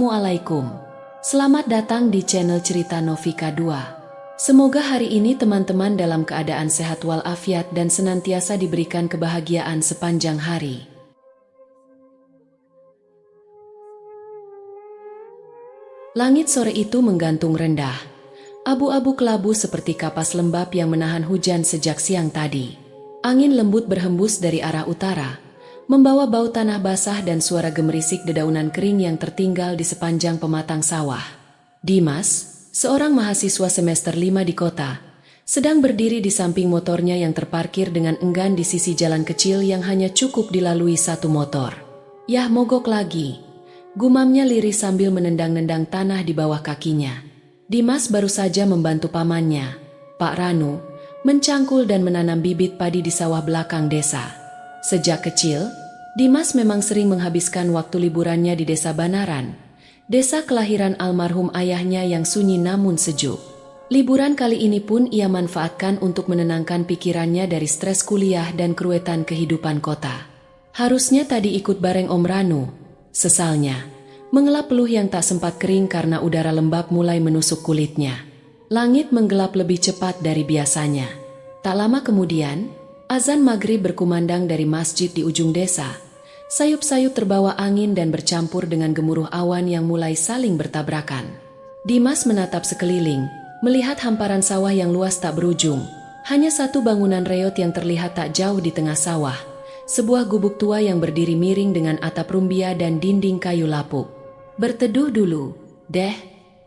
Assalamualaikum. Selamat datang di channel Cerita Novika 2. Semoga hari ini teman-teman dalam keadaan sehat walafiat dan senantiasa diberikan kebahagiaan sepanjang hari. Langit sore itu menggantung rendah. Abu-abu kelabu seperti kapas lembab yang menahan hujan sejak siang tadi. Angin lembut berhembus dari arah utara, membawa bau tanah basah dan suara gemerisik dedaunan kering yang tertinggal di sepanjang pematang sawah. Dimas, seorang mahasiswa semester 5 di kota, sedang berdiri di samping motornya yang terparkir dengan enggan di sisi jalan kecil yang hanya cukup dilalui satu motor. Yah, mogok lagi, gumamnya lirih sambil menendang-nendang tanah di bawah kakinya. Dimas baru saja membantu pamannya, Pak Ranu, mencangkul dan menanam bibit padi di sawah belakang desa. Sejak kecil, Dimas memang sering menghabiskan waktu liburannya di desa Banaran, desa kelahiran almarhum ayahnya yang sunyi namun sejuk. Liburan kali ini pun ia manfaatkan untuk menenangkan pikirannya dari stres kuliah dan keruwetan kehidupan kota. Harusnya tadi ikut bareng Om Ranu, sesalnya, mengelap peluh yang tak sempat kering karena udara lembab mulai menusuk kulitnya. Langit menggelap lebih cepat dari biasanya. Tak lama kemudian, azan maghrib berkumandang dari masjid di ujung desa. Sayup-sayup terbawa angin dan bercampur dengan gemuruh awan yang mulai saling bertabrakan. Dimas menatap sekeliling, melihat hamparan sawah yang luas tak berujung. Hanya satu bangunan reot yang terlihat tak jauh di tengah sawah. Sebuah gubuk tua yang berdiri miring dengan atap rumbia dan dinding kayu lapuk. Berteduh dulu, deh,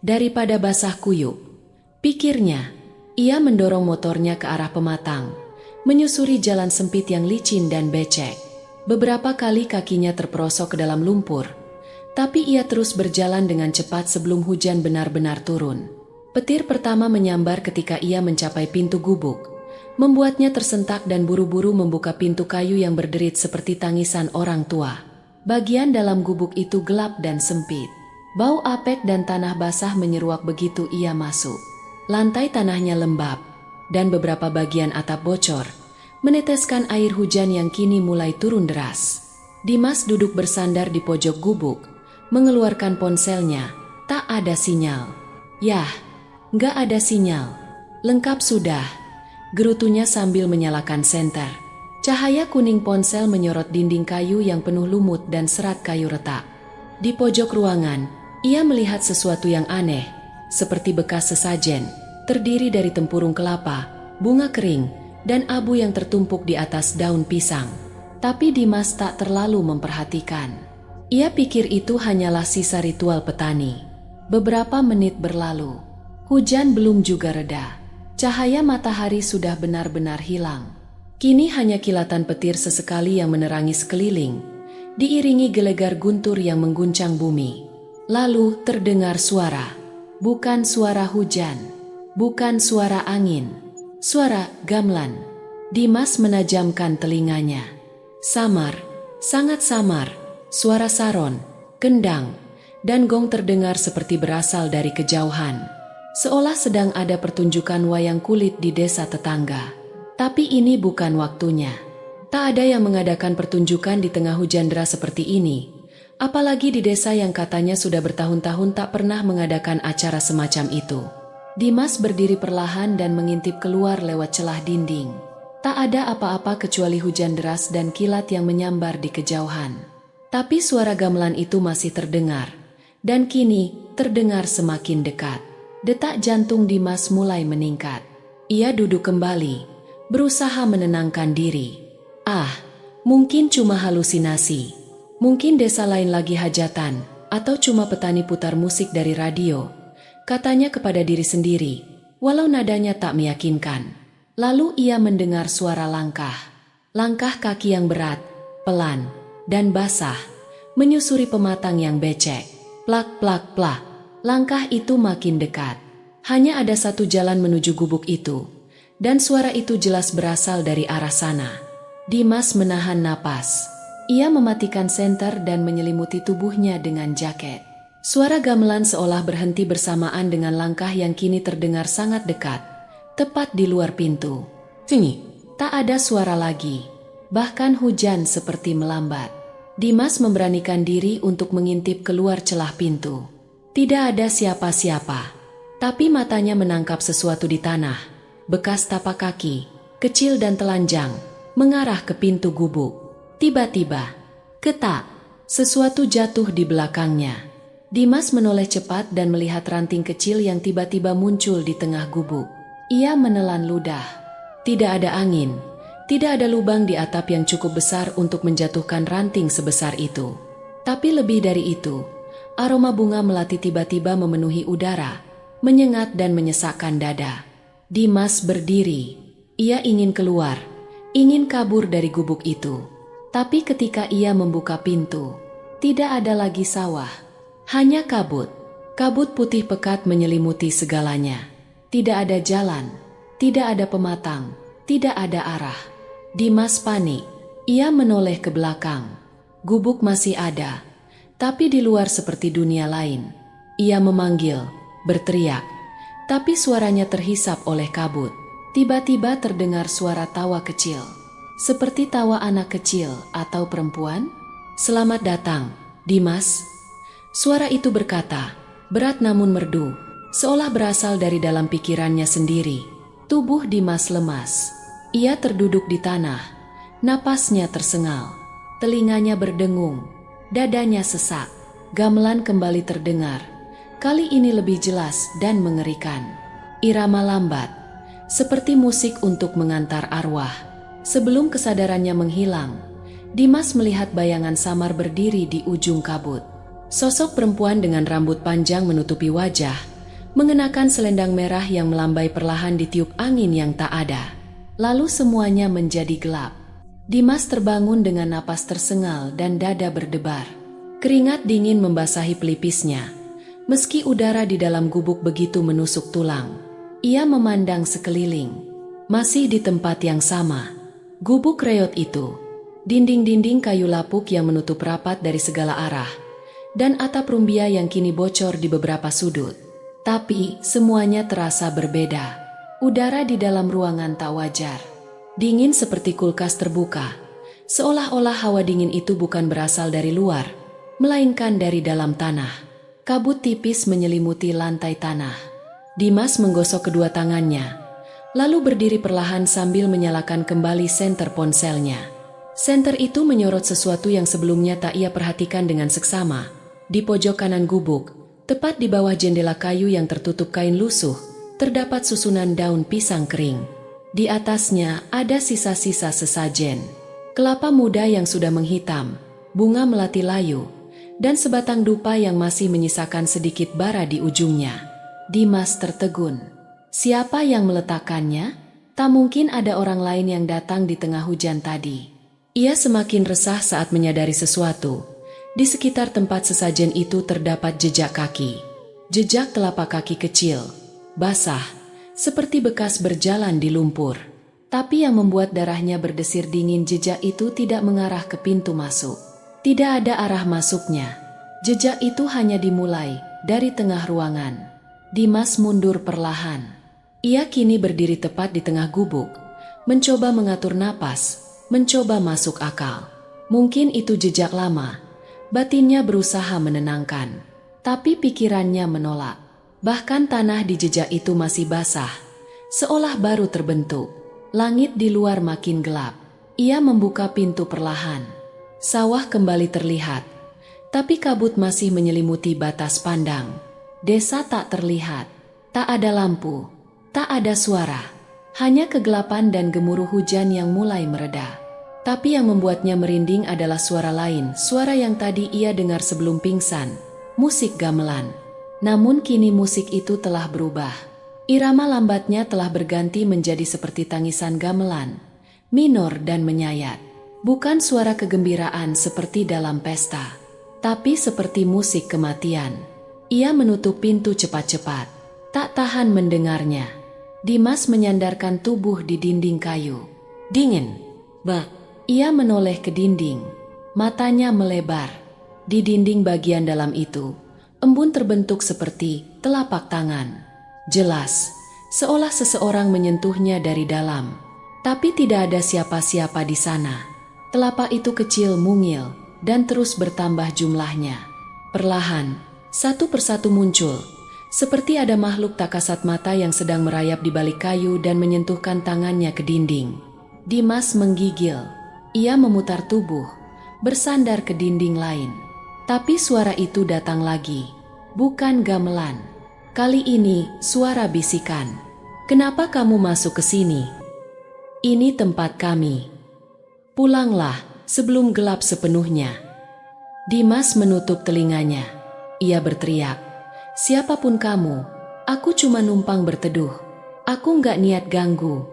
daripada basah kuyup, pikirnya. Ia mendorong motornya ke arah pematang, menyusuri jalan sempit yang licin dan becek. Beberapa kali kakinya terperosok ke dalam lumpur, tapi ia terus berjalan dengan cepat sebelum hujan benar-benar turun. Petir pertama menyambar ketika ia mencapai pintu gubuk, membuatnya tersentak dan buru-buru membuka pintu kayu yang berderit seperti tangisan orang tua. Bagian dalam gubuk itu gelap dan sempit. Bau apek dan tanah basah menyeruak begitu ia masuk. Lantai tanahnya lembab, dan beberapa bagian atap bocor, meneteskan air hujan yang kini mulai turun deras. Dimas duduk bersandar di pojok gubuk, mengeluarkan ponselnya. Tak ada sinyal. Yah, nggak ada sinyal. Lengkap sudah, gerutunya sambil menyalakan senter. Cahaya kuning ponsel menyorot dinding kayu yang penuh lumut dan serat kayu retak. Di pojok ruangan, ia melihat sesuatu yang aneh, seperti bekas sesajen, terdiri dari tempurung kelapa, bunga kering, dan abu yang tertumpuk di atas daun pisang. Tapi Dimas tak terlalu memperhatikan. Ia pikir itu hanyalah sisa ritual petani. Beberapa menit berlalu. Hujan belum juga reda. Cahaya matahari sudah benar-benar hilang. Kini hanya kilatan petir sesekali yang menerangi sekeliling, diiringi gelegar guntur yang mengguncang bumi. Lalu terdengar suara. Bukan suara hujan, bukan suara angin, suara gamelan. Dimas menajamkan telinganya. Samar, sangat samar, suara saron, kendang, dan gong terdengar seperti berasal dari kejauhan. Seolah sedang ada pertunjukan wayang kulit di desa tetangga. Tapi ini bukan waktunya. Tak ada yang mengadakan pertunjukan di tengah hujan deras seperti ini. Apalagi di desa yang katanya sudah bertahun-tahun tak pernah mengadakan acara semacam itu. Dimas berdiri perlahan dan mengintip keluar lewat celah dinding. Tak ada apa-apa kecuali hujan deras dan kilat yang menyambar di kejauhan. Tapi suara gamelan itu masih terdengar. Dan kini terdengar semakin dekat. Detak jantung Dimas mulai meningkat. Ia duduk kembali, berusaha menenangkan diri. Mungkin cuma halusinasi. Mungkin desa lain lagi hajatan, atau cuma petani putar musik dari radio, katanya kepada diri sendiri, walau nadanya tak meyakinkan. Lalu ia mendengar suara langkah. Langkah kaki yang berat, pelan, dan basah, menyusuri pematang yang becek. Plak, plak, plak. Langkah itu makin dekat. Hanya ada satu jalan menuju gubuk itu, dan suara itu jelas berasal dari arah sana. Dimas menahan napas. Ia mematikan senter dan menyelimuti tubuhnya dengan jaket. Suara gamelan seolah berhenti bersamaan dengan langkah yang kini terdengar sangat dekat, tepat di luar pintu. Sunyi. Tak ada suara lagi. Bahkan hujan seperti melambat. Dimas memberanikan diri untuk mengintip keluar celah pintu. Tidak ada siapa-siapa, tapi matanya menangkap sesuatu di tanah, bekas tapak kaki, kecil dan telanjang, mengarah ke pintu gubuk. Tiba-tiba, ketak, sesuatu jatuh di belakangnya. Dimas menoleh cepat dan melihat ranting kecil yang tiba-tiba muncul di tengah gubuk. Ia menelan ludah. Tidak ada angin, tidak ada lubang di atap yang cukup besar untuk menjatuhkan ranting sebesar itu. Tapi lebih dari itu, aroma bunga melati tiba-tiba memenuhi udara, menyengat dan menyesakkan dada. Dimas berdiri. Ia ingin keluar, ingin kabur dari gubuk itu. Tapi ketika ia membuka pintu, tidak ada lagi sawah. Hanya kabut. Kabut putih pekat menyelimuti segalanya. Tidak ada jalan, tidak ada pematang, tidak ada arah. Dimas panik. Ia menoleh ke belakang. Gubuk masih ada, tapi di luar seperti dunia lain. Ia memanggil, berteriak, tapi suaranya terhisap oleh kabut. Tiba-tiba terdengar suara tawa kecil, seperti tawa anak kecil atau perempuan. "Selamat datang, Dimas." Suara itu berkata, berat namun merdu, seolah berasal dari dalam pikirannya sendiri. Tubuh Dimas lemas. Ia terduduk di tanah. Napasnya tersengal. Telinganya berdengung. Dadanya sesak. Gamelan kembali terdengar. Kali ini lebih jelas dan mengerikan. Irama lambat, seperti musik untuk mengantar arwah. Sebelum kesadarannya menghilang, Dimas melihat bayangan samar berdiri di ujung kabut. Sosok perempuan dengan rambut panjang menutupi wajah, mengenakan selendang merah yang melambai perlahan ditiup angin yang tak ada. Lalu semuanya menjadi gelap. Dimas terbangun dengan napas tersengal dan dada berdebar. Keringat dingin membasahi pelipisnya. Meski udara di dalam gubuk begitu menusuk tulang, ia memandang sekeliling. Masih di tempat yang sama. Gubuk reot itu. Dinding-dinding kayu lapuk yang menutup rapat dari segala arah. Dan atap rumbia yang kini bocor di beberapa sudut. Tapi semuanya terasa berbeda. Udara di dalam ruangan tak wajar. Dingin seperti kulkas terbuka. Seolah-olah hawa dingin itu bukan berasal dari luar, melainkan dari dalam tanah. Kabut tipis menyelimuti lantai tanah. Dimas menggosok kedua tangannya, lalu berdiri perlahan sambil menyalakan kembali senter ponselnya. Senter itu menyorot sesuatu yang sebelumnya tak ia perhatikan dengan seksama. Di pojok kanan gubuk, tepat di bawah jendela kayu yang tertutup kain lusuh, terdapat susunan daun pisang kering. Di atasnya ada sisa-sisa sesajen. Kelapa muda yang sudah menghitam, bunga melati layu, dan sebatang dupa yang masih menyisakan sedikit bara di ujungnya. Dimas tertegun. Siapa yang meletakkannya? Tak mungkin ada orang lain yang datang di tengah hujan tadi. Ia semakin resah saat menyadari sesuatu. Di sekitar tempat sesajen itu terdapat jejak kaki. Jejak telapak kaki kecil, basah, seperti bekas berjalan di lumpur. Tapi yang membuat darahnya berdesir dingin, jejak itu tidak mengarah ke pintu masuk. Tidak ada arah masuknya. Jejak itu hanya dimulai dari tengah ruangan. Dimas mundur perlahan. Ia kini berdiri tepat di tengah gubuk, mencoba mengatur napas, mencoba masuk akal. Mungkin itu jejak lama. Batinnya berusaha menenangkan, tapi pikirannya menolak. Bahkan tanah di jejak itu masih basah, seolah baru terbentuk. Langit di luar makin gelap. Ia membuka pintu perlahan. Sawah kembali terlihat, tapi kabut masih menyelimuti batas pandang. Desa tak terlihat, tak ada lampu, tak ada suara, hanya kegelapan dan gemuruh hujan yang mulai mereda. Tapi yang membuatnya merinding adalah suara lain, suara yang tadi ia dengar sebelum pingsan, musik gamelan. Namun kini musik itu telah berubah. Irama lambatnya telah berganti menjadi seperti tangisan gamelan, minor dan menyayat. Bukan suara kegembiraan seperti dalam pesta, tapi seperti musik kematian. Ia menutup pintu cepat-cepat, tak tahan mendengarnya. Dimas menyandarkan tubuh di dinding kayu. Dingin, bah. Ia menoleh ke dinding, matanya melebar. Di dinding bagian dalam itu, embun terbentuk seperti telapak tangan. Jelas, seolah seseorang menyentuhnya dari dalam. Tapi tidak ada siapa-siapa di sana. Telapak itu kecil, mungil, dan terus bertambah jumlahnya. Perlahan, satu persatu muncul, seperti ada makhluk tak kasat mata yang sedang merayap di balik kayu dan menyentuhkan tangannya ke dinding. Dimas menggigil. Ia memutar tubuh, bersandar ke dinding lain. Tapi suara itu datang lagi. Bukan gamelan. Kali ini suara bisikan. "Kenapa kamu masuk ke sini? Ini tempat kami. Pulanglah sebelum gelap sepenuhnya." Dimas menutup telinganya. Ia berteriak, "Siapapun kamu, aku cuma numpang berteduh. Aku nggak niat ganggu."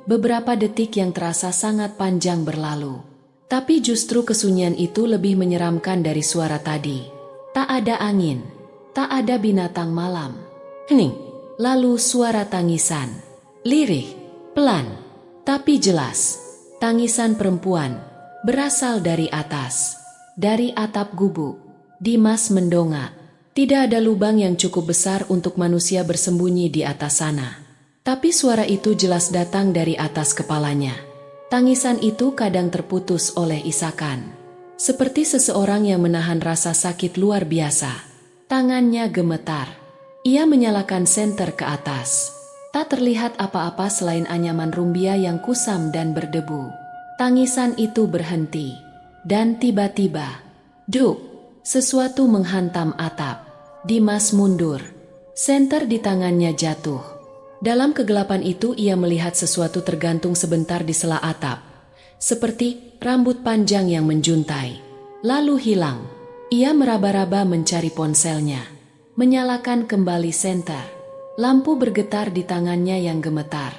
Beberapa detik yang terasa sangat panjang berlalu. Tapi justru kesunyian itu lebih menyeramkan dari suara tadi. Tak ada angin, tak ada binatang malam. Lalu suara tangisan. Lirih, pelan, tapi jelas. Tangisan perempuan, berasal dari atas. Dari atap gubuk. Dimas mendongak. Tidak ada lubang yang cukup besar untuk manusia bersembunyi di atas sana. Tapi suara itu jelas datang dari atas kepalanya. Tangisan itu kadang terputus oleh isakan. Seperti seseorang yang menahan rasa sakit luar biasa. Tangannya gemetar. Ia menyalakan senter ke atas. Tak terlihat apa-apa selain anyaman rumbia yang kusam dan berdebu. Tangisan itu berhenti. Dan tiba-tiba, duk, sesuatu menghantam atap. Dimas mundur. Senter di tangannya jatuh. Dalam kegelapan itu ia melihat sesuatu tergantung sebentar di sela atap. Seperti rambut panjang yang menjuntai. Lalu hilang. Ia meraba-raba mencari ponselnya. Menyalakan kembali senter. Lampu bergetar di tangannya yang gemetar.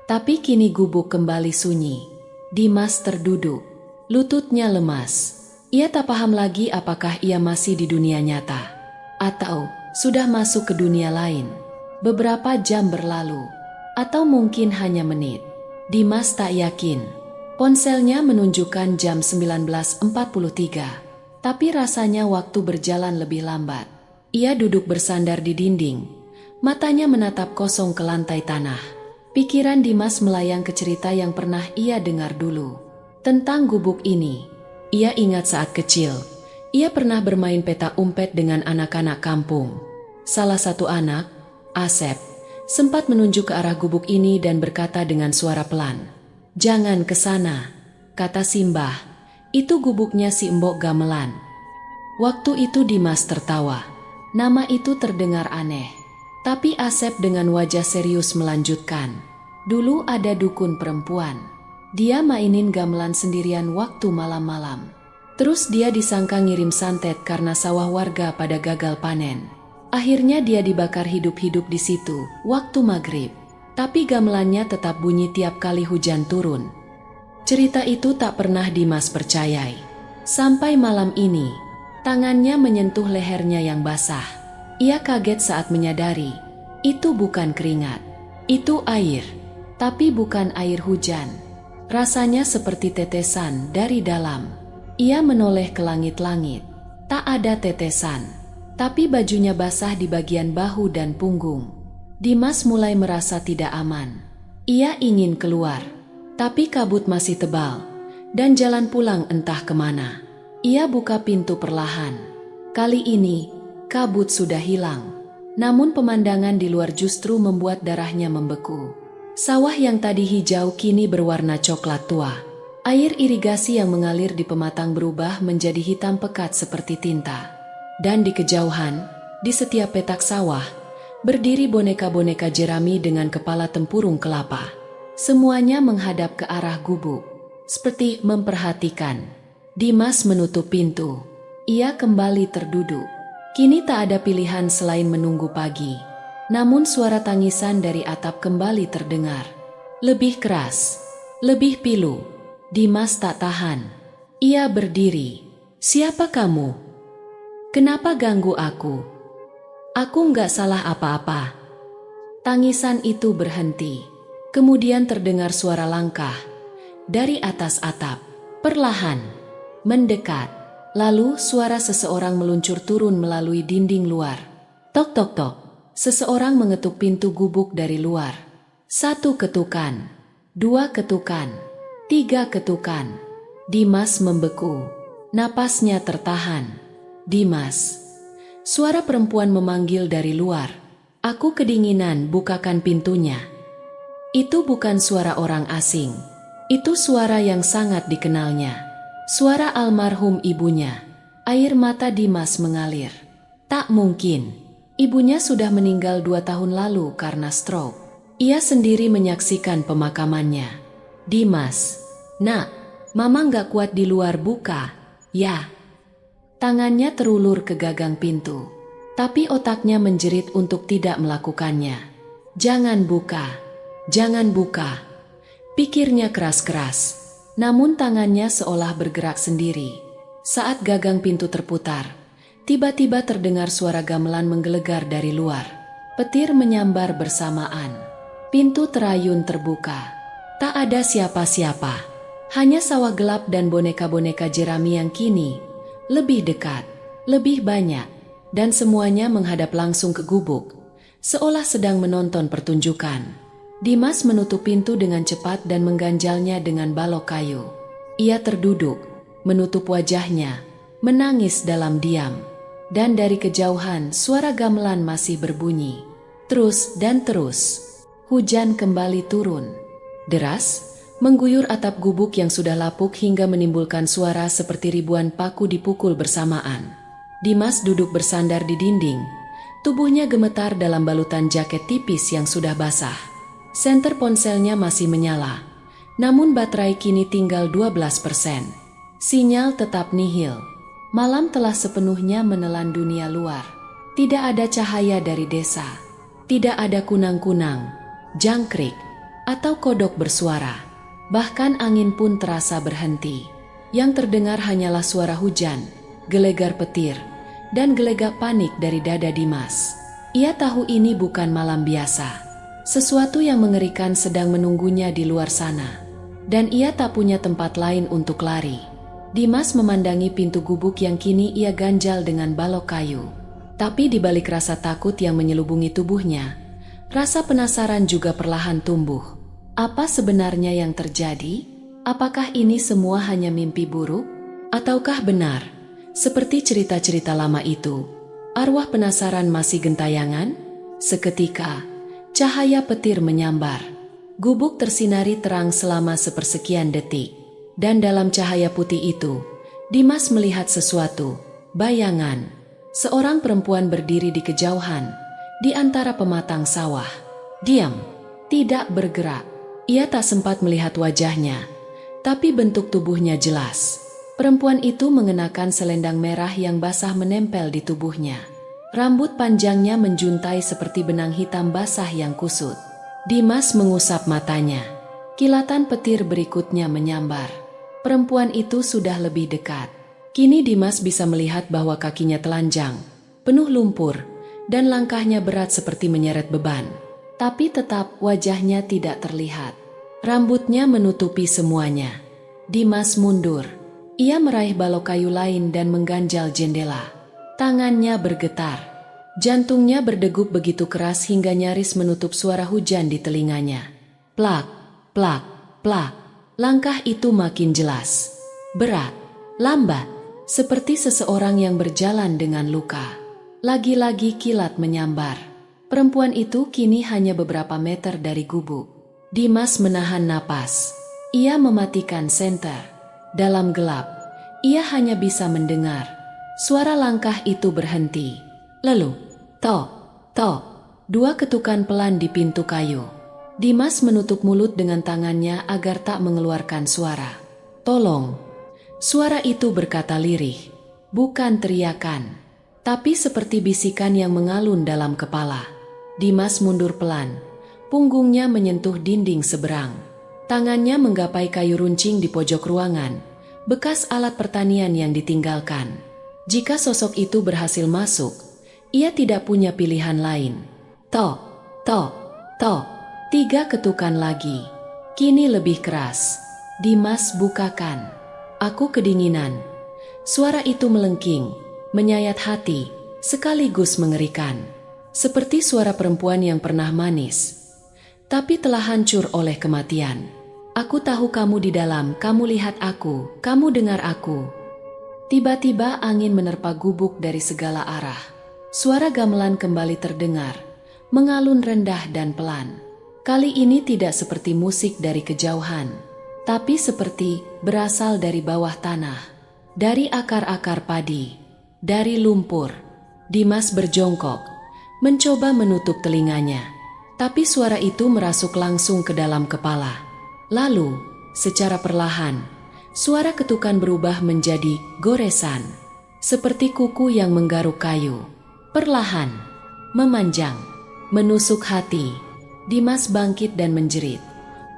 Tapi kini gubuk kembali sunyi. Dimas terduduk. Lututnya lemas. Ia tak paham lagi apakah ia masih di dunia nyata. Atau sudah masuk ke dunia lain. Beberapa jam berlalu, atau mungkin hanya menit. Dimas tak yakin. Ponselnya menunjukkan jam 19.43, tapi rasanya waktu berjalan lebih lambat. Ia duduk bersandar di dinding, matanya menatap kosong ke lantai tanah. Pikiran Dimas melayang ke cerita yang pernah ia dengar dulu. Tentang gubuk ini, ia ingat saat kecil, ia pernah bermain peta umpet dengan anak-anak kampung. Salah satu anak, Asep, sempat menunjuk ke arah gubuk ini dan berkata dengan suara pelan, "Jangan ke sana," kata Simbah, "itu gubuknya si Embok Gamelan." Waktu itu Dimas tertawa. Nama itu terdengar aneh. Tapi Asep dengan wajah serius melanjutkan, "Dulu ada dukun perempuan. Dia mainin gamelan sendirian waktu malam-malam. Terus dia disangka ngirim santet karena sawah warga pada gagal panen. Akhirnya dia dibakar hidup-hidup di situ waktu maghrib. Tapi gamelannya tetap bunyi tiap kali hujan turun." Cerita itu tak pernah Dimas percayai. Sampai malam ini, tangannya menyentuh lehernya yang basah. Ia kaget saat menyadari, itu bukan keringat. Itu air, tapi bukan air hujan. Rasanya seperti tetesan dari dalam. Ia menoleh ke langit-langit. Tak ada tetesan. Tapi bajunya basah di bagian bahu dan punggung. Dimas mulai merasa tidak aman. Ia ingin keluar, tapi kabut masih tebal, dan jalan pulang entah kemana. Ia buka pintu perlahan. Kali ini, kabut sudah hilang. Namun pemandangan di luar justru membuat darahnya membeku. Sawah yang tadi hijau kini berwarna coklat tua. Air irigasi yang mengalir di pematang berubah menjadi hitam pekat seperti tinta. Dan di kejauhan, di setiap petak sawah, berdiri boneka-boneka jerami dengan kepala tempurung kelapa. Semuanya menghadap ke arah gubuk, seperti memperhatikan. Dimas menutup pintu. Ia kembali terduduk. Kini tak ada pilihan selain menunggu pagi. Namun suara tangisan dari atap kembali terdengar. Lebih keras, lebih pilu. Dimas tak tahan. Ia berdiri. "Siapa kamu? Kenapa ganggu aku? Aku nggak salah apa-apa." Tangisan itu berhenti. Kemudian terdengar suara langkah dari atas atap, perlahan, mendekat. Lalu suara seseorang meluncur turun melalui dinding luar. Tok tok tok. Seseorang mengetuk pintu gubuk dari luar. 1 ketukan, 2 ketukan, 3 ketukan. Dimas membeku. Napasnya tertahan. "Dimas." Suara perempuan memanggil dari luar. "Aku kedinginan, bukakan pintunya." Itu bukan suara orang asing. Itu suara yang sangat dikenalnya. Suara almarhum ibunya. Air mata Dimas mengalir. Tak mungkin. Ibunya sudah meninggal 2 tahun lalu karena stroke. Ia sendiri menyaksikan pemakamannya. "Dimas, nak, mama nggak kuat di luar, buka." "Ya." Tangannya terulur ke gagang pintu. Tapi otaknya menjerit untuk tidak melakukannya. "Jangan buka, jangan buka." Pikirnya keras-keras. Namun tangannya seolah bergerak sendiri. Saat gagang pintu terputar, tiba-tiba terdengar suara gamelan menggelegar dari luar. Petir menyambar bersamaan. Pintu terayun terbuka. Tak ada siapa-siapa. Hanya sawah gelap dan boneka-boneka jerami yang kini lebih dekat, lebih banyak, dan semuanya menghadap langsung ke gubuk, seolah sedang menonton pertunjukan. Dimas menutup pintu dengan cepat dan mengganjalnya dengan balok kayu. Ia terduduk, menutup wajahnya, menangis dalam diam. Dan dari kejauhan suara gamelan masih berbunyi. Terus dan terus. Hujan kembali turun. Deras, mengguyur atap gubuk yang sudah lapuk hingga menimbulkan suara seperti ribuan paku dipukul bersamaan. Dimas duduk bersandar di dinding. Tubuhnya gemetar dalam balutan jaket tipis yang sudah basah. Senter ponselnya masih menyala. Namun baterai kini tinggal 12%. Sinyal tetap nihil. Malam telah sepenuhnya menelan dunia luar. Tidak ada cahaya dari desa. Tidak ada kunang-kunang, jangkrik, atau kodok bersuara. Bahkan angin pun terasa berhenti. Yang terdengar hanyalah suara hujan, gelegar petir, dan gelegak panik dari dada Dimas. Ia tahu ini bukan malam biasa. Sesuatu yang mengerikan sedang menunggunya di luar sana. Dan ia tak punya tempat lain untuk lari. Dimas memandangi pintu gubuk yang kini ia ganjal dengan balok kayu. Tapi di balik rasa takut yang menyelubungi tubuhnya, rasa penasaran juga perlahan tumbuh. Apa sebenarnya yang terjadi? Apakah ini semua hanya mimpi buruk? Ataukah benar, seperti cerita-cerita lama itu, arwah penasaran masih gentayangan? Seketika, cahaya petir menyambar. Gubuk tersinari terang selama sepersekian detik. Dan dalam cahaya putih itu, Dimas melihat sesuatu, bayangan. Seorang perempuan berdiri di kejauhan, di antara pematang sawah. Diam, tidak bergerak. Ia tak sempat melihat wajahnya, tapi bentuk tubuhnya jelas. Perempuan itu mengenakan selendang merah yang basah menempel di tubuhnya. Rambut panjangnya menjuntai seperti benang hitam basah yang kusut. Dimas mengusap matanya. Kilatan petir berikutnya menyambar. Perempuan itu sudah lebih dekat. Kini Dimas bisa melihat bahwa kakinya telanjang, penuh lumpur, dan langkahnya berat seperti menyeret beban. Tapi tetap wajahnya tidak terlihat. Rambutnya menutupi semuanya. Dimas mundur. Ia meraih balok kayu lain dan mengganjal jendela. Tangannya bergetar. Jantungnya berdegup begitu keras hingga nyaris menutup suara hujan di telinganya. Plak, plak, plak. Langkah itu makin jelas. Berat, lambat, seperti seseorang yang berjalan dengan luka. Lagi-lagi kilat menyambar. Perempuan itu kini hanya beberapa meter dari gubuk. Dimas menahan napas. Ia mematikan senter. Dalam gelap, ia hanya bisa mendengar. Suara langkah itu berhenti. Lalu, tok, tok. 2 ketukan pelan di pintu kayu. Dimas menutup mulut dengan tangannya agar tak mengeluarkan suara. Tolong. Suara itu berkata lirih, bukan teriakan, tapi seperti bisikan yang mengalun dalam kepala. Dimas mundur pelan, punggungnya menyentuh dinding seberang. Tangannya menggapai kayu runcing di pojok ruangan, bekas alat pertanian yang ditinggalkan. Jika sosok itu berhasil masuk, ia tidak punya pilihan lain. Tok, tok, tok. 3 ketukan lagi. Kini lebih keras. Dimas bukakan. Aku kedinginan. Suara itu melengking, menyayat hati, sekaligus mengerikan. Seperti suara perempuan yang pernah manis, tapi telah hancur oleh kematian. Aku tahu kamu di dalam, kamu lihat aku, kamu dengar aku. Tiba-tiba angin menerpa gubuk dari segala arah. Suara gamelan kembali terdengar, mengalun rendah dan pelan. Kali ini tidak seperti musik dari kejauhan, tapi seperti berasal dari bawah tanah, dari akar-akar padi, dari lumpur. Dimas berjongkok, mencoba menutup telinganya, tapi suara itu merasuk langsung ke dalam kepala. Lalu, secara perlahan, suara ketukan berubah menjadi goresan, seperti kuku yang menggaruk kayu. Perlahan, memanjang, menusuk hati. Dimas bangkit dan menjerit,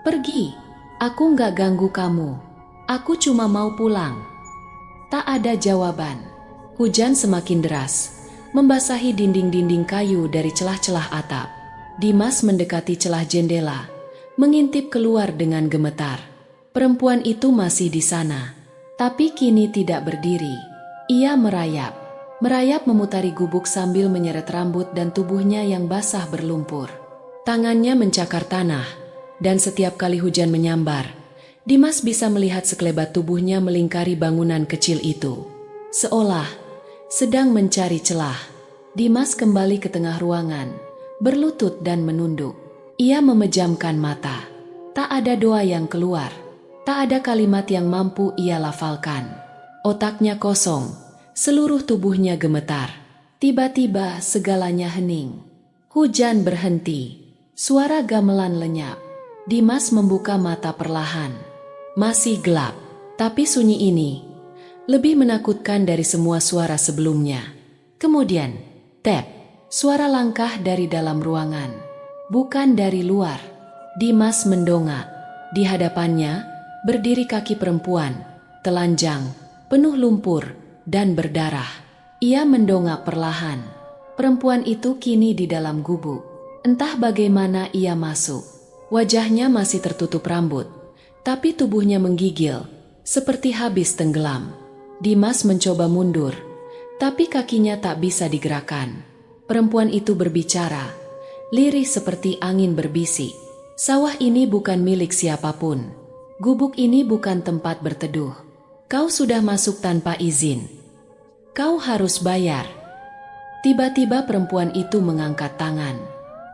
"Pergi, aku nggak ganggu kamu. Aku cuma mau pulang." Tak ada jawaban. Hujan semakin deras, membasahi dinding-dinding kayu dari celah-celah atap. Dimas mendekati celah jendela, mengintip keluar dengan gemetar. Perempuan itu masih di sana, tapi kini tidak berdiri. Ia merayap memutari gubuk sambil menyeret rambut dan tubuhnya yang basah berlumpur. Tangannya mencakar tanah, dan setiap kali hujan menyambar, Dimas bisa melihat sekelebat tubuhnya melingkari bangunan kecil itu. Seolah sedang mencari celah, Dimas kembali ke tengah ruangan, berlutut dan menunduk. Ia memejamkan mata. Tak ada doa yang keluar. Tak ada kalimat yang mampu ia lafalkan. Otaknya kosong, seluruh tubuhnya gemetar. Tiba-tiba segalanya hening. Hujan berhenti, suara gamelan lenyap. Dimas membuka mata perlahan. Masih gelap, tapi sunyi ini lebih menakutkan dari semua suara sebelumnya. Kemudian, tap, suara langkah dari dalam ruangan, bukan dari luar. Dimas mendongak. Di hadapannya berdiri kaki perempuan, telanjang, penuh lumpur, dan berdarah. Ia mendongak perlahan. Perempuan itu kini di dalam gubuk. Entah bagaimana ia masuk. Wajahnya masih tertutup rambut, tapi tubuhnya menggigil, seperti habis tenggelam. Dimas mencoba mundur, tapi kakinya tak bisa digerakkan. Perempuan itu berbicara, lirih seperti angin berbisik. "Sawah ini bukan milik siapapun. Gubuk ini bukan tempat berteduh. Kau sudah masuk tanpa izin. Kau harus bayar." Tiba-tiba perempuan itu mengangkat tangan.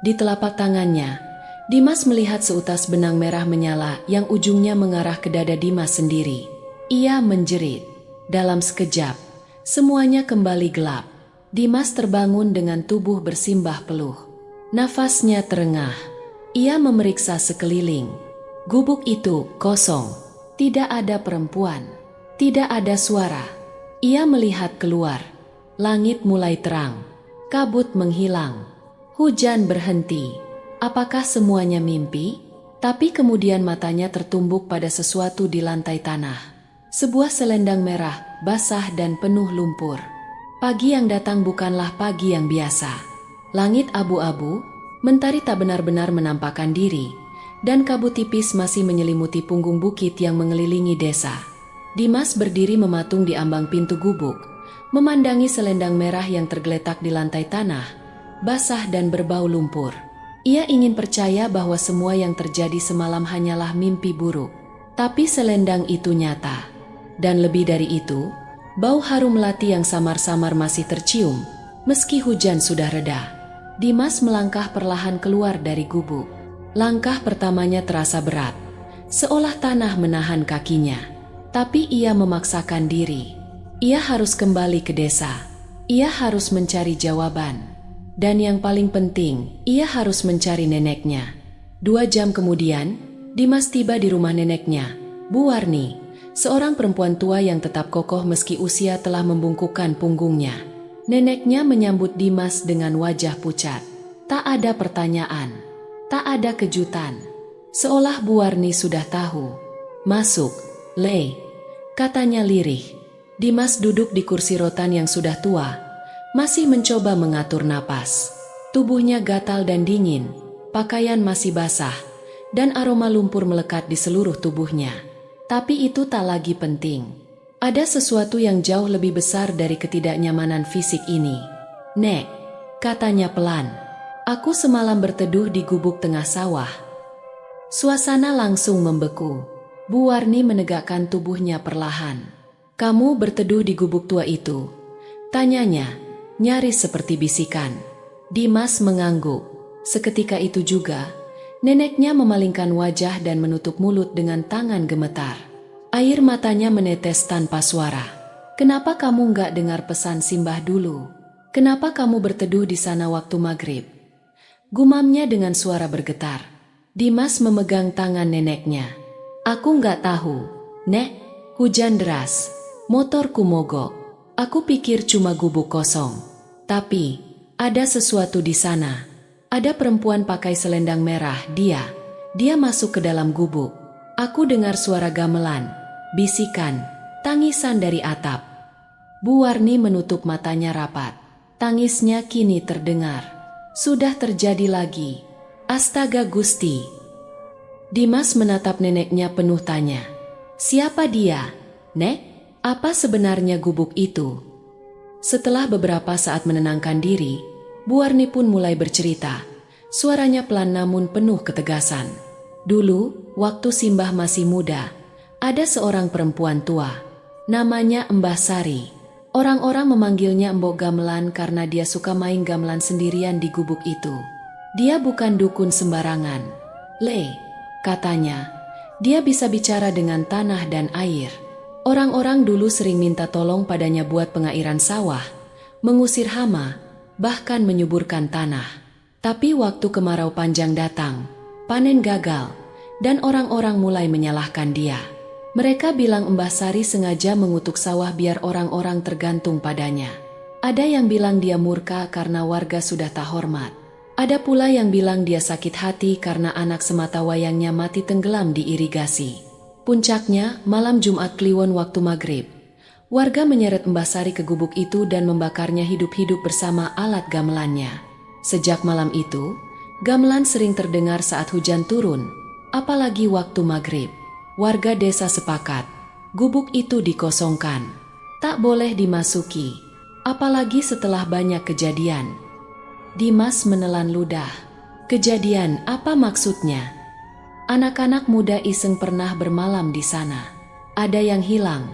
Di telapak tangannya, Dimas melihat seutas benang merah menyala yang ujungnya mengarah ke dada Dimas sendiri. Ia menjerit. Dalam sekejap, semuanya kembali gelap. Dimas terbangun dengan tubuh bersimbah peluh. Nafasnya terengah. Ia memeriksa sekeliling. Gubuk itu kosong, tidak ada perempuan, tidak ada suara. Ia melihat keluar. Langit mulai terang, kabut menghilang, hujan berhenti. Apakah semuanya mimpi? Tapi kemudian matanya tertumbuk pada sesuatu di lantai tanah. Sebuah selendang merah, basah dan penuh lumpur. Pagi yang datang bukanlah pagi yang biasa. Langit abu-abu, mentari tak benar-benar menampakkan diri, dan kabut tipis masih menyelimuti punggung bukit yang mengelilingi desa. Dimas berdiri mematung di ambang pintu gubuk, memandangi selendang merah yang tergeletak di lantai tanah, basah dan berbau lumpur. Ia ingin percaya bahwa semua yang terjadi semalam hanyalah mimpi buruk. Tapi selendang itu nyata. Dan lebih dari itu, bau harum melati yang samar-samar masih tercium, meski hujan sudah reda. Dimas melangkah perlahan keluar dari gubuk. Langkah pertamanya terasa berat, seolah tanah menahan kakinya. Tapi ia memaksakan diri. Ia harus kembali ke desa. Ia harus mencari jawaban. Dan yang paling penting, ia harus mencari neneknya. 2 jam kemudian, Dimas tiba di rumah neneknya, Bu Warni, seorang perempuan tua yang tetap kokoh meski usia telah membungkukkan punggungnya. Neneknya menyambut Dimas dengan wajah pucat. Tak ada pertanyaan. Tak ada kejutan, seolah Bu Warni sudah tahu. "Masuk, Le," katanya lirih. Dimas duduk di kursi rotan yang sudah tua, masih mencoba mengatur napas. Tubuhnya gatal dan dingin, pakaian masih basah, dan aroma lumpur melekat di seluruh tubuhnya. Tapi itu tak lagi penting. Ada sesuatu yang jauh lebih besar dari ketidaknyamanan fisik ini. "Nek," katanya pelan. "Aku semalam berteduh di gubuk tengah sawah." Suasana langsung membeku. Bu Warni menegakkan tubuhnya perlahan. Kamu berteduh di gubuk tua itu? Tanyanya, nyaris seperti bisikan. Dimas mengangguk. Seketika itu juga, neneknya memalingkan wajah dan menutup mulut dengan tangan gemetar. Air matanya menetes tanpa suara. Kenapa kamu nggak dengar pesan Simbah dulu? Kenapa kamu berteduh di sana waktu maghrib? Gumamnya dengan suara bergetar. Dimas memegang tangan neneknya. Aku nggak tahu, Nek. Hujan deras. Motorku mogok. Aku pikir cuma gubuk kosong. Tapi, ada sesuatu di sana. Ada perempuan pakai selendang merah, dia masuk ke dalam gubuk. Aku dengar suara gamelan, bisikan, tangisan dari atap. Bu Warni menutup matanya rapat. Tangisnya kini terdengar. Sudah terjadi lagi. Astaga Gusti. Dimas menatap neneknya penuh tanya. Siapa dia, Nek? Apa sebenarnya gubuk itu? Setelah beberapa saat menenangkan diri, Bu Warni pun mulai bercerita. Suaranya pelan namun penuh ketegasan. Dulu, waktu Simbah masih muda, ada seorang perempuan tua. Namanya Mbah Sari. Orang-orang memanggilnya Mbok Gamelan karena dia suka main gamelan sendirian di gubuk itu. Dia bukan dukun sembarangan. Katanya, dia bisa bicara dengan tanah dan air. Orang-orang dulu sering minta tolong padanya buat pengairan sawah, mengusir hama, bahkan menyuburkan tanah. Tapi waktu kemarau panjang datang, panen gagal, dan orang-orang mulai menyalahkan dia. Mereka bilang Mbah Sari sengaja mengutuk sawah biar orang-orang tergantung padanya. Ada yang bilang dia murka karena warga sudah tak hormat. Ada pula yang bilang dia sakit hati karena anak semata wayangnya mati tenggelam di irigasi. Puncaknya, malam Jumat Kliwon waktu maghrib, warga menyeret Mbah Sari ke gubuk itu dan membakarnya hidup-hidup bersama alat gamelannya. Sejak malam itu, gamelan sering terdengar saat hujan turun, apalagi waktu maghrib. Warga desa sepakat, gubuk itu dikosongkan. Tak boleh dimasuki, apalagi setelah banyak kejadian. Dimas menelan ludah. Kejadian apa maksudnya? Anak-anak muda iseng pernah bermalam di sana. Ada yang hilang,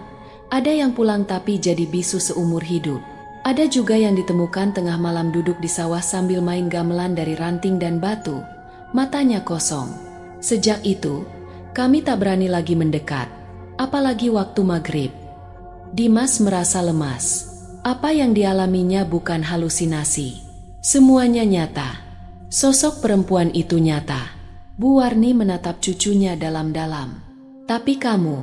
ada yang pulang tapi jadi bisu seumur hidup. Ada juga yang ditemukan tengah malam duduk di sawah sambil main gamelan dari ranting dan batu, matanya kosong. Sejak itu, kami tak berani lagi mendekat, apalagi waktu maghrib. Dimas merasa lemas. Apa yang dialaminya bukan halusinasi. Semuanya nyata. Sosok perempuan itu nyata. Bu Warni menatap cucunya dalam-dalam. Tapi kamu,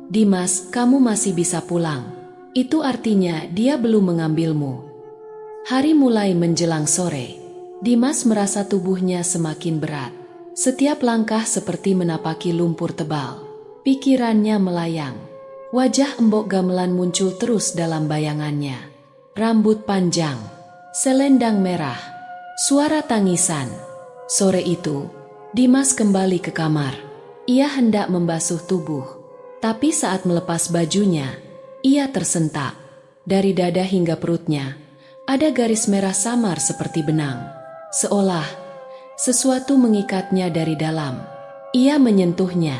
Dimas, kamu masih bisa pulang. Itu artinya dia belum mengambilmu. Hari mulai menjelang sore. Dimas merasa tubuhnya semakin berat. Setiap langkah seperti menapaki lumpur tebal. Pikirannya melayang. Wajah Mbok Gamelan muncul terus dalam bayangannya. Rambut panjang, selendang merah, suara tangisan. Sore itu, Dimas kembali ke kamar. Ia hendak membasuh tubuh, tapi saat melepas bajunya, ia tersentak. Dari dada hingga perutnya, ada garis merah samar seperti benang. Seolah sesuatu mengikatnya dari dalam. Ia menyentuhnya.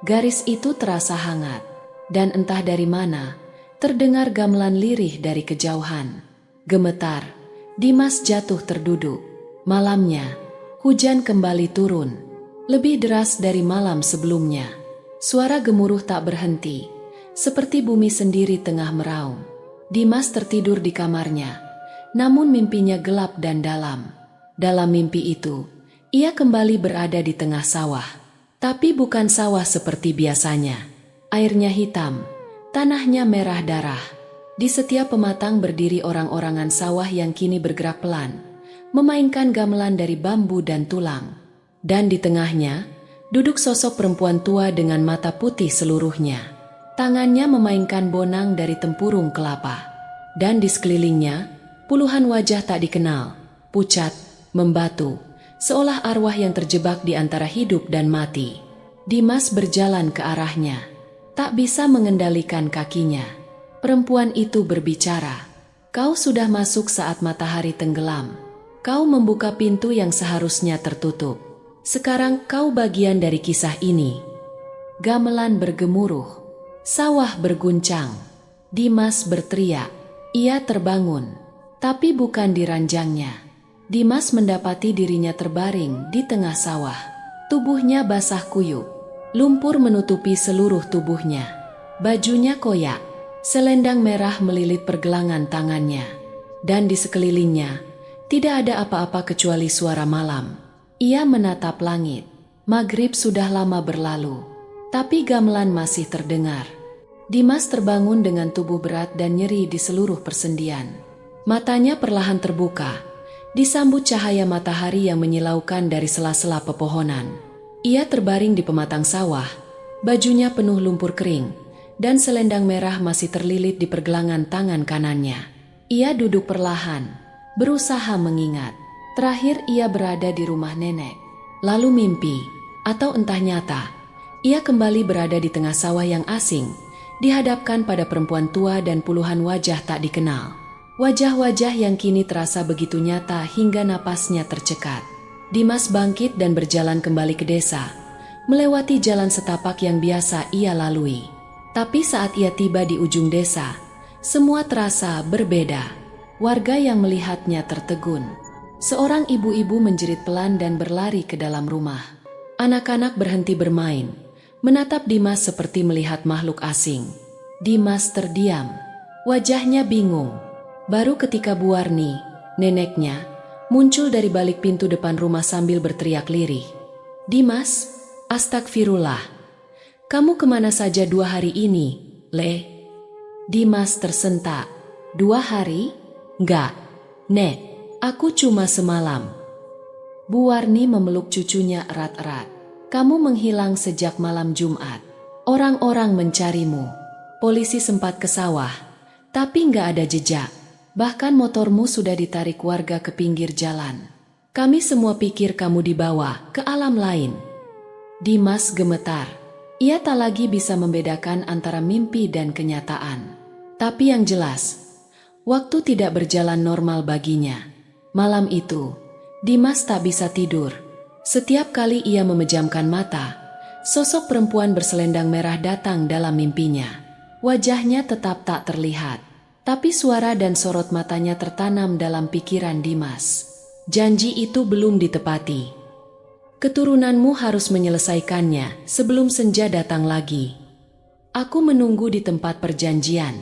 Garis itu terasa hangat, dan entah dari mana, terdengar gamelan lirih dari kejauhan. Gemetar, Dimas jatuh terduduk. Malamnya, hujan kembali turun, lebih deras dari malam sebelumnya. Suara gemuruh tak berhenti, seperti bumi sendiri tengah meraung. Dimas tertidur di kamarnya, namun mimpinya gelap dan dalam. Dalam mimpi itu, ia kembali berada di tengah sawah. Tapi bukan sawah seperti biasanya. Airnya hitam, tanahnya merah darah. Di setiap pematang berdiri orang-orangan sawah yang kini bergerak pelan, memainkan gamelan dari bambu dan tulang. Dan di tengahnya, duduk sosok perempuan tua dengan mata putih seluruhnya. Tangannya memainkan bonang dari tempurung kelapa. Dan di sekelilingnya, puluhan wajah tak dikenal, pucat, membatu, seolah arwah yang terjebak di antara hidup dan mati. Dimas berjalan ke arahnya, tak bisa mengendalikan kakinya. Perempuan itu berbicara, "Kau sudah masuk saat matahari tenggelam. Kau membuka pintu yang seharusnya tertutup. Sekarang kau bagian dari kisah ini." Gamelan bergemuruh, sawah berguncang, Dimas berteriak. Ia terbangun, tapi bukan di ranjangnya. Dimas mendapati dirinya terbaring di tengah sawah. Tubuhnya basah kuyup, lumpur menutupi seluruh tubuhnya. Bajunya koyak, selendang merah melilit pergelangan tangannya. Dan di sekelilingnya, tidak ada apa-apa kecuali suara malam. Ia menatap langit. Maghrib sudah lama berlalu, tapi gamelan masih terdengar. Dimas terbangun dengan tubuh berat dan nyeri di seluruh persendian. Matanya perlahan terbuka, disambut cahaya matahari yang menyilaukan dari sela-sela pepohonan. Ia terbaring di pematang sawah, bajunya penuh lumpur kering, dan selendang merah masih terlilit di pergelangan tangan kanannya. Ia duduk perlahan, berusaha mengingat. Terakhir ia berada di rumah nenek. Lalu mimpi, atau entah nyata, ia kembali berada di tengah sawah yang asing, dihadapkan pada perempuan tua dan puluhan wajah tak dikenal. Wajah-wajah yang kini terasa begitu nyata hingga napasnya tercekat. Dimas bangkit dan berjalan kembali ke desa, melewati jalan setapak yang biasa ia lalui. Tapi saat ia tiba di ujung desa, semua terasa berbeda. Warga yang melihatnya tertegun. Seorang ibu-ibu menjerit pelan dan berlari ke dalam rumah. Anak-anak berhenti bermain, menatap Dimas seperti melihat makhluk asing. Dimas terdiam, wajahnya bingung. Baru ketika Bu Warni, neneknya, muncul dari balik pintu depan rumah sambil berteriak lirih. "Dimas, astagfirullah. Kamu kemana saja 2 hari ini, Le?" Dimas tersentak. 2 hari? Enggak, Nek, aku cuma semalam. Bu Warni memeluk cucunya erat-erat. "Kamu menghilang sejak malam Jumat. Orang-orang mencarimu. Polisi sempat ke sawah, tapi nggak ada jejak. Bahkan motormu sudah ditarik warga ke pinggir jalan. Kami semua pikir kamu dibawa ke alam lain." Dimas gemetar. Ia tak lagi bisa membedakan antara mimpi dan kenyataan. Tapi yang jelas, waktu tidak berjalan normal baginya. Malam itu, Dimas tak bisa tidur. Setiap kali ia memejamkan mata, sosok perempuan berselendang merah datang dalam mimpinya. Wajahnya tetap tak terlihat, tapi suara dan sorot matanya tertanam dalam pikiran Dimas. Janji itu belum ditepati. "Keturunanmu harus menyelesaikannya sebelum senja datang lagi. Aku menunggu di tempat perjanjian."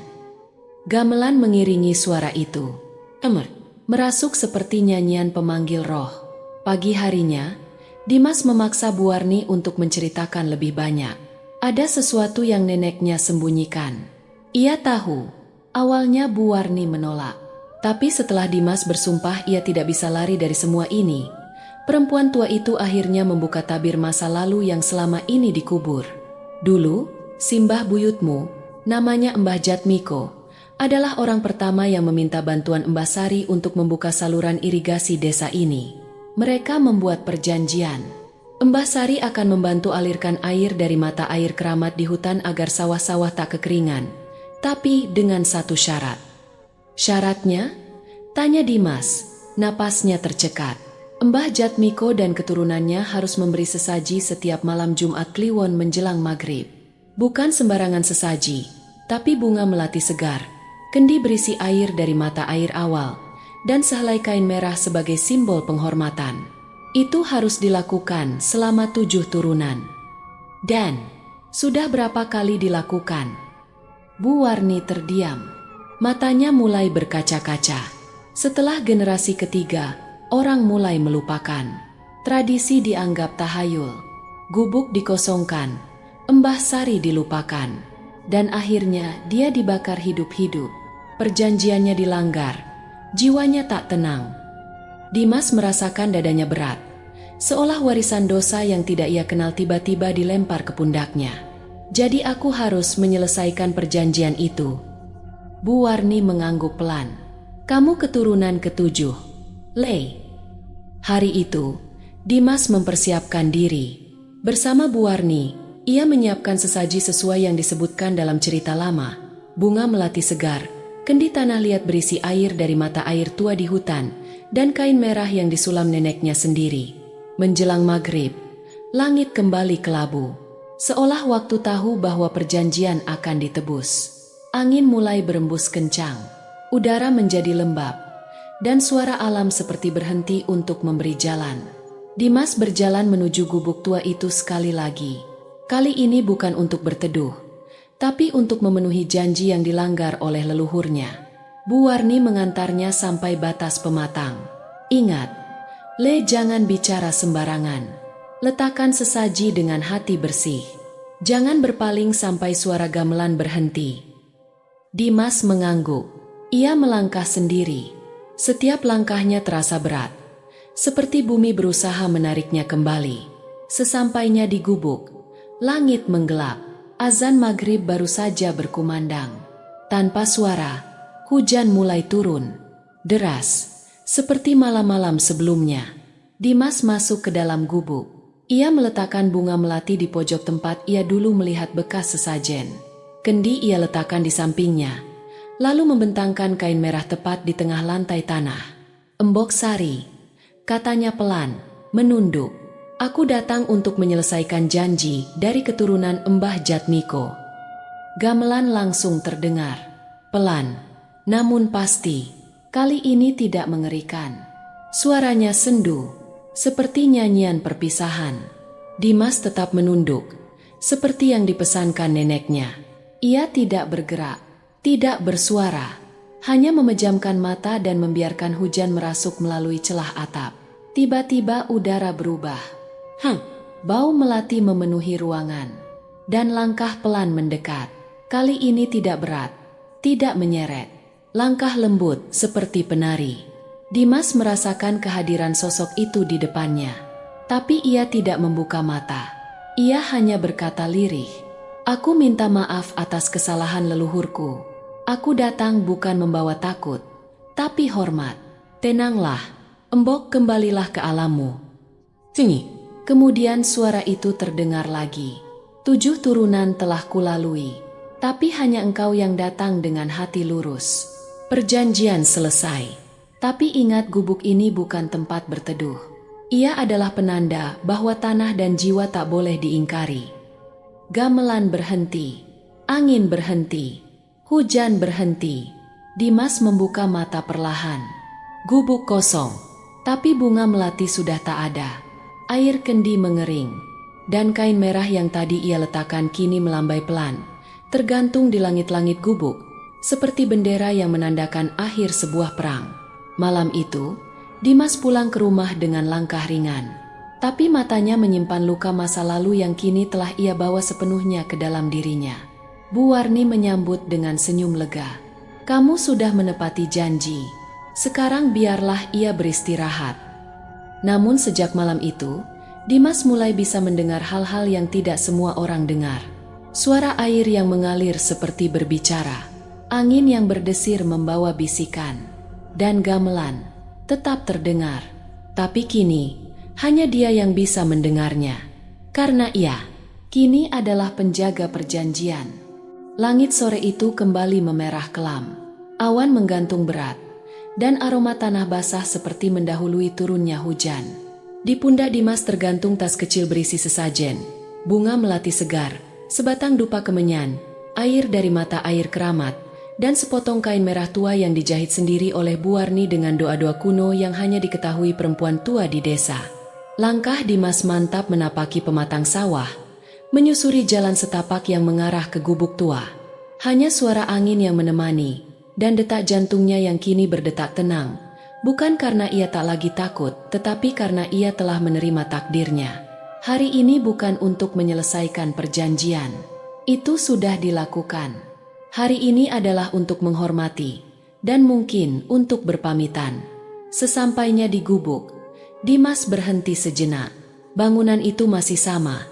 Gamelan mengiringi suara itu. Merasuk seperti nyanyian pemanggil roh. Pagi harinya, Dimas memaksa Bu Warni untuk menceritakan lebih banyak. Ada sesuatu yang neneknya sembunyikan. Ia tahu, awalnya Bu Warni menolak. Tapi setelah Dimas bersumpah ia tidak bisa lari dari semua ini, perempuan tua itu akhirnya membuka tabir masa lalu yang selama ini dikubur. Dulu, simbah buyutmu, namanya Mbah Jatmiko, adalah orang pertama yang meminta bantuan Mbah Sari untuk membuka saluran irigasi desa ini. Mereka membuat perjanjian. Mbah Sari akan membantu alirkan air dari mata air keramat di hutan agar sawah-sawah tak kekeringan. Tapi dengan satu syarat. "Syaratnya?" tanya Dimas. Napasnya tercekat. Mbah Jatmiko dan keturunannya harus memberi sesaji setiap malam Jumat Kliwon menjelang maghrib. Bukan sembarangan sesaji, tapi bunga melati segar, kendi berisi air dari mata air awal, dan sehelai kain merah sebagai simbol penghormatan. Itu harus dilakukan selama 7 turunan. Dan sudah berapa kali dilakukan? Bu Warni terdiam. Matanya mulai berkaca-kaca. Setelah generasi ketiga, orang mulai melupakan. Tradisi dianggap tahayul. Gubuk dikosongkan. Mbah Sari dilupakan. Dan akhirnya dia dibakar hidup-hidup. Perjanjiannya dilanggar. Jiwanya tak tenang. Dimas merasakan dadanya berat, seolah warisan dosa yang tidak ia kenal tiba-tiba dilempar ke pundaknya. "Jadi aku harus menyelesaikan perjanjian itu." Bu Warni mengangguk pelan. "Kamu keturunan ke-7, Le." Hari itu, Dimas mempersiapkan diri. Bersama Bu Warni, ia menyiapkan sesaji sesuai yang disebutkan dalam cerita lama. Bunga melati segar, kendi tanah liat berisi air dari mata air tua di hutan, dan kain merah yang disulam neneknya sendiri. Menjelang maghrib, langit kembali kelabu, seolah waktu tahu bahwa perjanjian akan ditebus. Angin mulai berembus kencang, udara menjadi lembab, dan suara alam seperti berhenti untuk memberi jalan. Dimas berjalan menuju gubuk tua itu sekali lagi. Kali ini bukan untuk berteduh, tapi untuk memenuhi janji yang dilanggar oleh leluhurnya. Bu Warni mengantarnya sampai batas pematang. Ingat, Le, jangan bicara sembarangan. Letakkan sesaji dengan hati bersih. Jangan berpaling sampai suara gamelan berhenti. Dimas mengangguk. Ia melangkah sendiri. Setiap langkahnya terasa berat, seperti bumi berusaha menariknya kembali. Sesampainya di gubuk, langit menggelap. Azan maghrib baru saja berkumandang. Tanpa suara, hujan mulai turun. Deras, seperti malam-malam sebelumnya. Dimas masuk ke dalam gubuk. Ia meletakkan bunga melati di pojok tempat ia dulu melihat bekas sesajen. Kendi ia letakkan di sampingnya, lalu membentangkan kain merah tepat di tengah lantai tanah. Embok Sari, katanya pelan, menunduk. Aku datang untuk menyelesaikan janji dari keturunan Mbah Jatmiko. Gamelan langsung terdengar, pelan, namun pasti. Kali ini tidak mengerikan. Suaranya sendu, seperti nyanyian perpisahan. Dimas tetap menunduk, seperti yang dipesankan neneknya. Ia tidak bergerak, tidak bersuara, hanya memejamkan mata dan membiarkan hujan merasuk melalui celah atap. Tiba-tiba udara berubah. Bau melati memenuhi ruangan, dan langkah pelan mendekat. Kali ini tidak berat, tidak menyeret. Langkah lembut seperti penari. Dimas merasakan kehadiran sosok itu di depannya, tapi ia tidak membuka mata. Ia hanya berkata lirih, "Aku minta maaf atas kesalahan leluhurku. Aku datang bukan membawa takut, tapi hormat. Tenanglah, Embok, kembalilah ke alammu." Tinggi. Kemudian suara itu terdengar lagi. 7 turunan telah kulalui, tapi hanya engkau yang datang dengan hati lurus. Perjanjian selesai. Tapi ingat, gubuk ini bukan tempat berteduh. Ia adalah penanda bahwa tanah dan jiwa tak boleh diingkari. Gamelan berhenti, angin berhenti, hujan berhenti. Dimas membuka mata perlahan. Gubuk kosong, tapi bunga melati sudah tak ada. Air kendi mengering, dan kain merah yang tadi ia letakkan kini melambai pelan, tergantung di langit-langit gubuk, seperti bendera yang menandakan akhir sebuah perang. Malam itu, Dimas pulang ke rumah dengan langkah ringan. Tapi matanya menyimpan luka masa lalu yang kini telah ia bawa sepenuhnya ke dalam dirinya. Bu Warni menyambut dengan senyum lega. "Kamu sudah menepati janji. Sekarang biarlah ia beristirahat." Namun sejak malam itu, Dimas mulai bisa mendengar hal-hal yang tidak semua orang dengar. Suara air yang mengalir seperti berbicara, angin yang berdesir membawa bisikan, dan gamelan tetap terdengar. Tapi kini, hanya dia yang bisa mendengarnya, karena ia kini adalah penjaga perjanjian. Langit sore itu kembali memerah kelam. Awan menggantung berat, dan aroma tanah basah seperti mendahului turunnya hujan. Di pundak Dimas tergantung tas kecil berisi sesajen, bunga melati segar, sebatang dupa kemenyan, air dari mata air keramat, dan sepotong kain merah tua yang dijahit sendiri oleh Bu Warni dengan doa-doa kuno yang hanya diketahui perempuan tua di desa. Langkah Dimas mantap menapaki pematang sawah, menyusuri jalan setapak yang mengarah ke gubuk tua. Hanya suara angin yang menemani, dan detak jantungnya yang kini berdetak tenang, bukan karena ia tak lagi takut, tetapi karena ia telah menerima takdirnya. Hari ini bukan untuk menyelesaikan perjanjian, itu sudah dilakukan. Hari ini adalah untuk menghormati, dan mungkin untuk berpamitan. Sesampainya di gubuk, Dimas berhenti sejenak. Bangunan itu masih sama,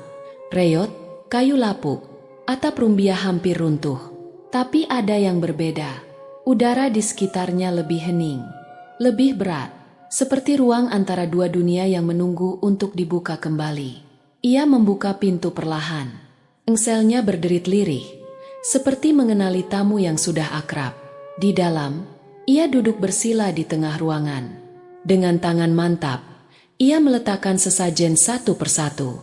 reot, kayu lapuk, atap rumbia hampir runtuh. Tapi ada yang berbeda. Udara di sekitarnya lebih hening, lebih berat, seperti ruang antara dua dunia yang menunggu untuk dibuka kembali. Ia membuka pintu perlahan. Engselnya berderit lirih, seperti mengenali tamu yang sudah akrab. Di dalam, ia duduk bersila di tengah ruangan. Dengan tangan mantap, ia meletakkan sesajen satu persatu.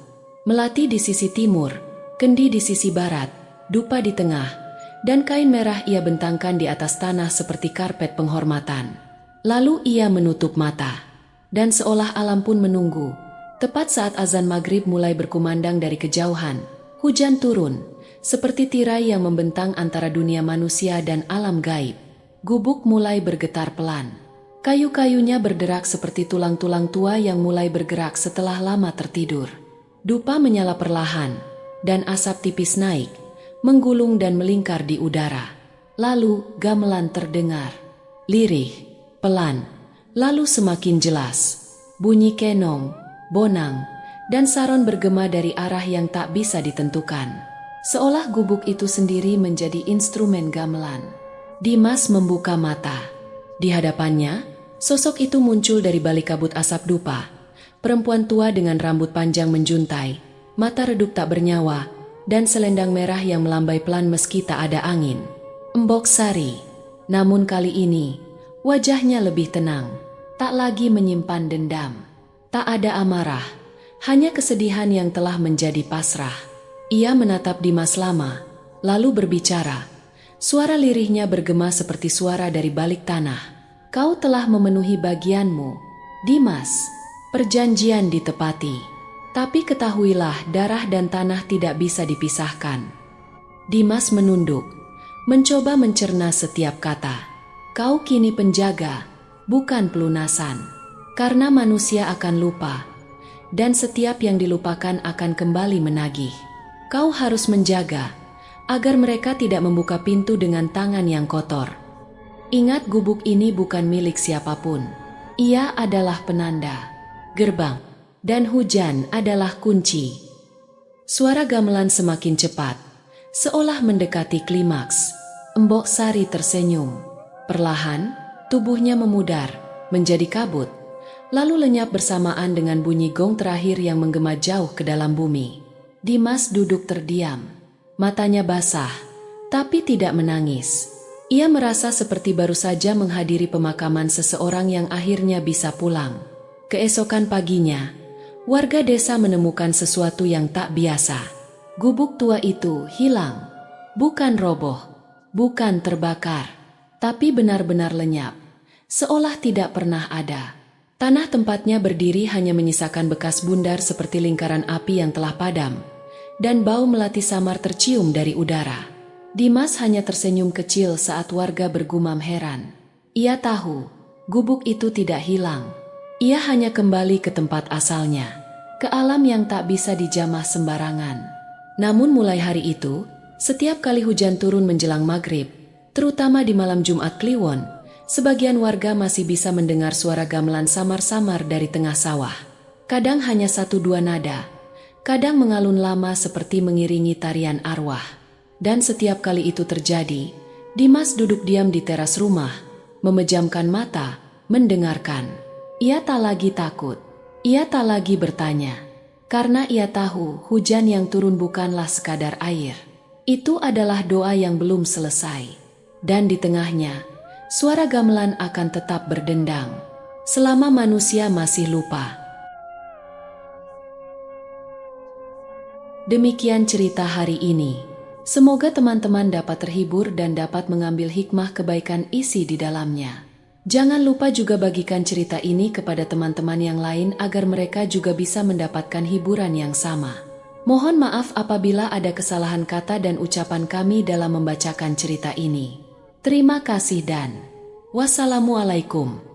Melati di sisi timur, kendi di sisi barat, dupa di tengah, dan kain merah ia bentangkan di atas tanah seperti karpet penghormatan. Lalu ia menutup mata, dan seolah alam pun menunggu. Tepat saat azan maghrib mulai berkumandang dari kejauhan, hujan turun, seperti tirai yang membentang antara dunia manusia dan alam gaib. Gubuk mulai bergetar pelan. Kayu-kayunya berderak seperti tulang-tulang tua yang mulai bergerak setelah lama tertidur. Dupa menyala perlahan, dan asap tipis naik, menggulung dan melingkar di udara. Lalu gamelan terdengar. Lirih, pelan, lalu semakin jelas. Bunyi kenong, bonang, dan saron bergema dari arah yang tak bisa ditentukan. Seolah gubuk itu sendiri menjadi instrumen gamelan. Dimas membuka mata. Di hadapannya, sosok itu muncul dari balik kabut asap dupa. Perempuan tua dengan rambut panjang menjuntai, mata redup tak bernyawa, dan selendang merah yang melambai pelan meski tak ada angin. Embok Sari. Namun kali ini, wajahnya lebih tenang, tak lagi menyimpan dendam. Tak ada amarah, hanya kesedihan yang telah menjadi pasrah. Ia menatap Dimas lama, lalu berbicara. Suara lirihnya bergema seperti suara dari balik tanah. Kau telah memenuhi bagianmu, Dimas. Perjanjian ditepati. Tapi ketahuilah darah dan tanah tidak bisa dipisahkan. Dimas menunduk, mencoba mencerna setiap kata. Kau kini penjaga, bukan pelunasan. Karena manusia akan lupa, dan setiap yang dilupakan akan kembali menagih. Kau harus menjaga agar mereka tidak membuka pintu dengan tangan yang kotor. Ingat, gubuk ini bukan milik siapapun. Ia adalah penanda, gerbang, dan hujan adalah kunci. Suara gamelan semakin cepat, seolah mendekati klimaks. Embok Sari tersenyum. Perlahan, tubuhnya memudar, menjadi kabut, lalu lenyap bersamaan dengan bunyi gong terakhir yang menggema jauh ke dalam bumi. Dimas duduk terdiam. Matanya basah, tapi tidak menangis. Ia merasa seperti baru saja menghadiri pemakaman seseorang yang akhirnya bisa pulang. Keesokan paginya, warga desa menemukan sesuatu yang tak biasa. Gubuk tua itu hilang. Bukan roboh, bukan terbakar, tapi benar-benar lenyap, seolah tidak pernah ada. Tanah tempatnya berdiri hanya menyisakan bekas bundar seperti lingkaran api yang telah padam, dan bau melati samar tercium dari udara. Dimas hanya tersenyum kecil saat warga bergumam heran. Ia tahu, gubuk itu tidak hilang. Ia hanya kembali ke tempat asalnya, ke alam yang tak bisa dijamah sembarangan. Namun mulai hari itu, setiap kali hujan turun menjelang maghrib, terutama di malam Jumat Kliwon, sebagian warga masih bisa mendengar suara gamelan samar-samar dari tengah sawah. Kadang hanya 1-2 nada, kadang mengalun lama seperti mengiringi tarian arwah. Dan setiap kali itu terjadi, Dimas duduk diam di teras rumah, memejamkan mata, mendengarkan. Ia tak lagi takut, ia tak lagi bertanya, karena ia tahu hujan yang turun bukanlah sekadar air. Itu adalah doa yang belum selesai. Dan di tengahnya, suara gamelan akan tetap berdendang, selama manusia masih lupa. Demikian cerita hari ini. Semoga teman-teman dapat terhibur dan dapat mengambil hikmah kebaikan isi di dalamnya. Jangan lupa juga bagikan cerita ini kepada teman-teman yang lain agar mereka juga bisa mendapatkan hiburan yang sama. Mohon maaf apabila ada kesalahan kata dan ucapan kami dalam membacakan cerita ini. Terima kasih dan wassalamualaikum.